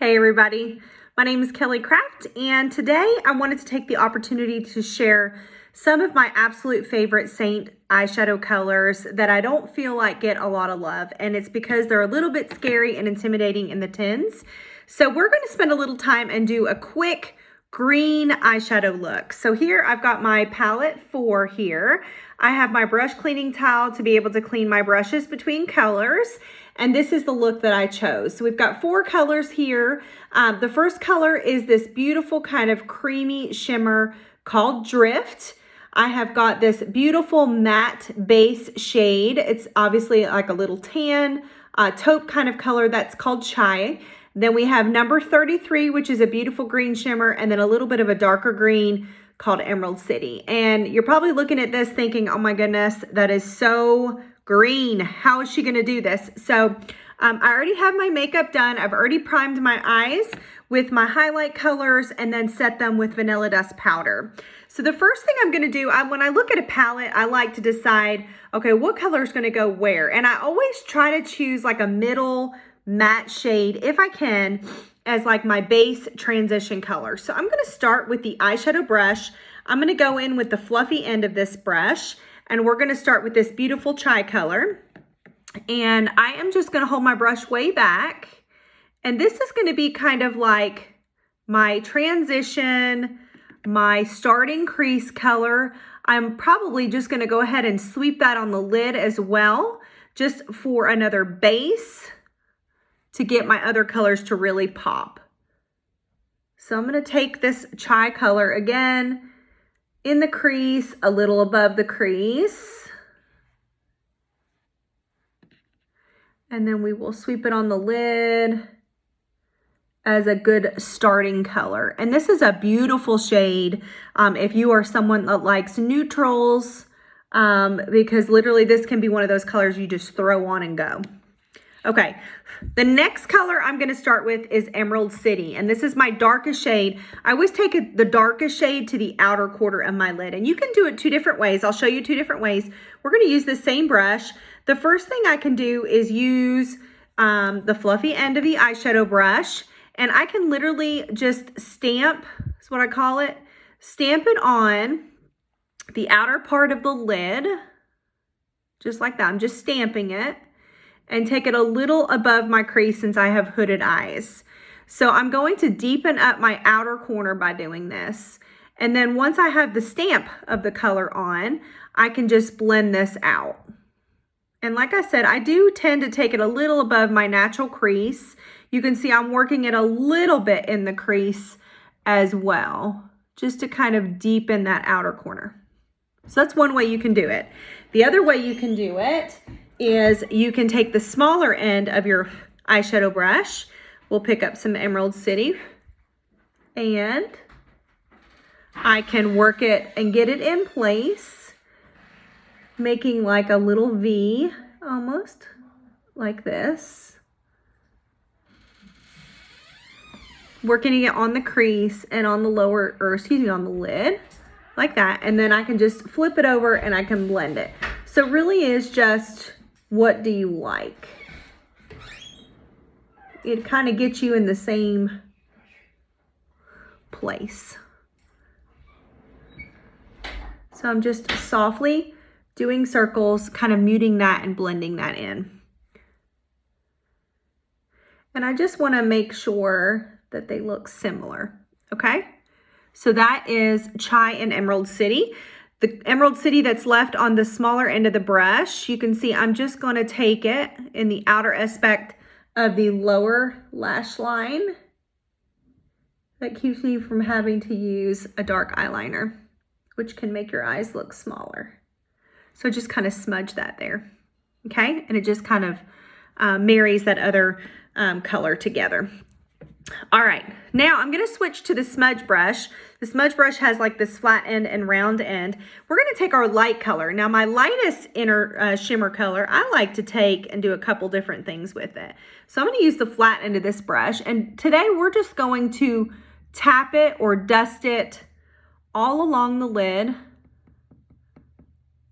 Hey everybody, my name is Kelly Craft, and today I wanted to take the opportunity to share some of my absolute favorite SEINT eyeshadow colors that I don't feel like get a lot of love, and it's because they're a little bit scary and intimidating in the tins. So we're going to spend a little time and do a quick green eyeshadow look. So here I've got my palette 4 here. I have my brush cleaning towel to be able to clean my brushes between colors. And this is the look that I chose. So we've got 4 colors here. The first color is this beautiful kind of creamy shimmer called Drift. I have got this beautiful matte base shade. It's obviously like a little tan, taupe kind of color that's called Chai. Then we have number 33, which is a beautiful green shimmer, and then a little bit of a darker green called Emerald City. And you're probably looking at this thinking, oh my goodness, that is so green. How is she gonna do this? So I already have my makeup done. I've already primed my eyes with my highlight colors and then set them with vanilla dust powder. So the first thing I'm gonna do, when I look at a palette, I like to decide, okay, what color is gonna go where? And I always try to choose like a middle matte shade, if I can, as like my base transition color. So I'm gonna start with the eyeshadow brush. I'm gonna go in with the fluffy end of this brush, and we're gonna start with this beautiful Chai color. And I am just gonna hold my brush way back. And this is gonna be kind of like my transition, my starting crease color. I'm probably just gonna go ahead and sweep that on the lid as well, just for another base to get my other colors to really pop. So I'm gonna take this Chai color again, in the crease, a little above the crease. And then we will sweep it on the lid as a good starting color. And this is a beautiful shade if you are someone that likes neutrals, because literally this can be one of those colors you just throw on and go. Okay, the next color I'm gonna start with is Emerald City, and this is my darkest shade. I always take the darkest shade to the outer quarter of my lid, and you can do it 2 different ways. I'll show you 2 different ways. We're gonna use the same brush. The first thing I can do is use the fluffy end of the eyeshadow brush, and I can literally just stamp, that's what I call it, stamp it on the outer part of the lid, just like that. I'm just stamping it, and take it a little above my crease since I have hooded eyes. So I'm going to deepen up my outer corner by doing this. And then once I have the stamp of the color on, I can just blend this out. And like I said, I do tend to take it a little above my natural crease. You can see I'm working it a little bit in the crease as well, just to kind of deepen that outer corner. So that's one way you can do it. The other way you can do it is you can take the smaller end of your eyeshadow brush. We'll pick up some Emerald City, and I can work it and get it in place, making like a little V, almost like this. Working it on the crease and on the lower, or excuse me, on the lid, like that. And then I can just flip it over and I can blend it. So it really is just, what do you like? It kind of gets you in the same place. So I'm just softly doing circles, kind of muting that and blending that in. And I just want to make sure that they look similar, okay? So that is Chai and Emerald City. The Emerald City that's left on the smaller end of the brush, you can see I'm just going to take it in the outer aspect of the lower lash line. That keeps me from having to use a dark eyeliner, which can make your eyes look smaller. So just kind of smudge that there, okay? And it just kind of marries that other color together. All right, now I'm gonna switch to the smudge brush. The smudge brush has like this flat end and round end. We're gonna take our light color. Now my lightest inner shimmer color, I like to take and do a couple different things with it. So I'm gonna use the flat end of this brush, and today we're just going to tap it or dust it all along the lid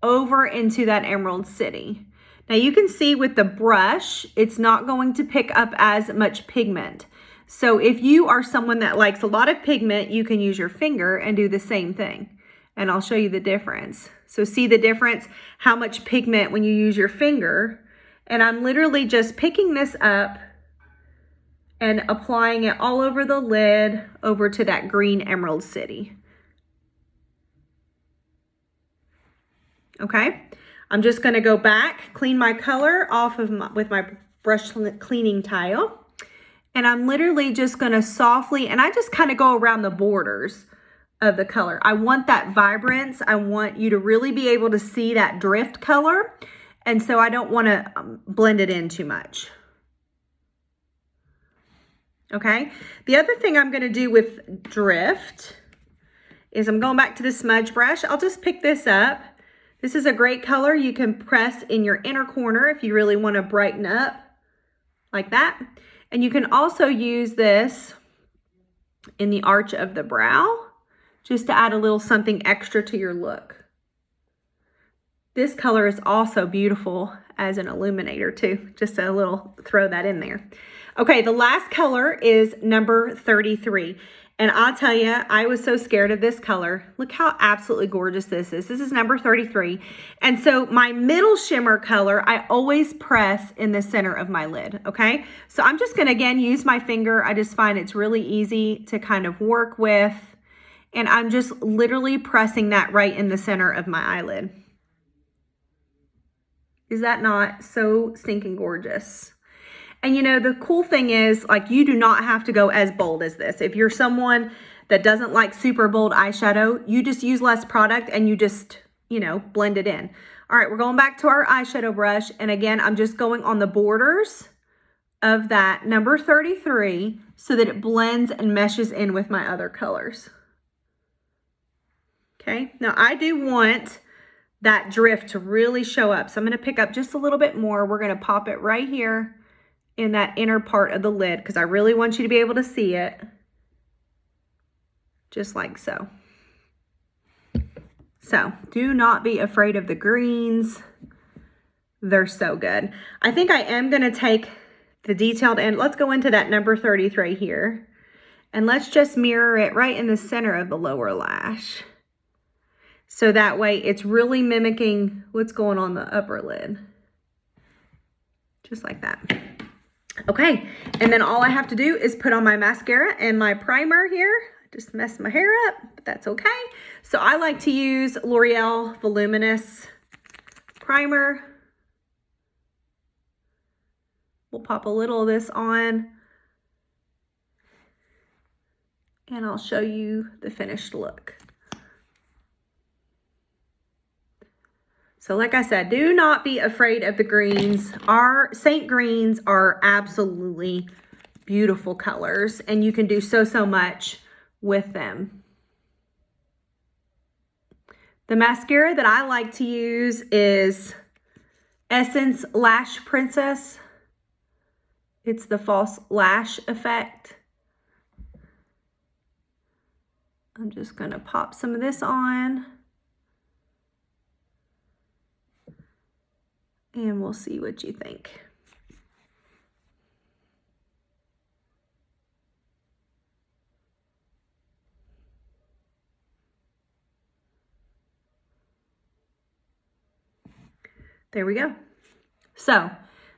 over into that Emerald City. Now you can see with the brush, it's not going to pick up as much pigment. So if you are someone that likes a lot of pigment, you can use your finger and do the same thing. And I'll show you the difference. So see the difference, how much pigment when you use your finger. And I'm literally just picking this up and applying it all over the lid over to that green Emerald City. Okay, I'm just gonna go back, clean my color off of with my brush cleaning tile. And I'm literally just gonna softly, and I just kind of go around the borders of the color. I want that vibrance. I want you to really be able to see that drift color. And so I don't wanna blend it in too much. Okay, the other thing I'm gonna do with drift is I'm going back to the smudge brush. I'll just pick this up. This is a great color you can press in your inner corner if you really want to brighten up like that. And you can also use this in the arch of the brow just to add a little something extra to your look. This color is also beautiful as an illuminator too. Just a little, throw that in there. Okay, the last color is number 33. And I'll tell you, I was so scared of this color. Look how absolutely gorgeous this is. This is number 33. And so my middle shimmer color, I always press in the center of my lid, okay? So I'm just gonna, again, use my finger. I just find it's really easy to kind of work with. And I'm just literally pressing that right in the center of my eyelid. Is that not so stinking gorgeous? And you know, the cool thing is, like, you do not have to go as bold as this. If you're someone that doesn't like super bold eyeshadow, you just use less product and you just, you know, blend it in. All right, we're going back to our eyeshadow brush. And again, I'm just going on the borders of that number 33 so that it blends and meshes in with my other colors. Okay, now I do want that drift to really show up. So I'm gonna pick up just a little bit more. We're gonna pop it right here in that inner part of the lid because I really want you to be able to see it. Just like so. So do not be afraid of the greens. They're so good. I think I am gonna take the detailed end. Let's go into that number 33 here. And let's just mirror it right in the center of the lower lash. So that way it's really mimicking what's going on the upper lid. Just like that. Okay, and then all I have to do is put on my mascara and my primer here. I just messed my hair up, but that's okay. So I like to use L'Oreal Voluminous Primer. We'll pop a little of this on. And I'll show you the finished look. So like I said, do not be afraid of the greens. Our Saint greens are absolutely beautiful colors and you can do so much with them. The mascara that I like to use is Essence Lash Princess. It's the false lash effect. I'm just gonna pop some of this on. And we'll see what you think. There we go. So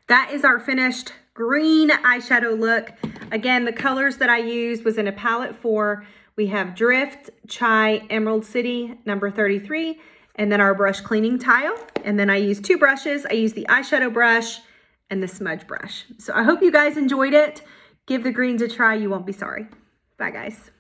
that is our finished green eyeshadow look. Again, the colors that I used was in a palette 4. We have Drift, Chai, Emerald City, number 33. And then our brush cleaning tile. And then I use 2 brushes. I use the eyeshadow brush and the smudge brush. So I hope you guys enjoyed it. Give the greens a try. You won't be sorry. Bye, guys.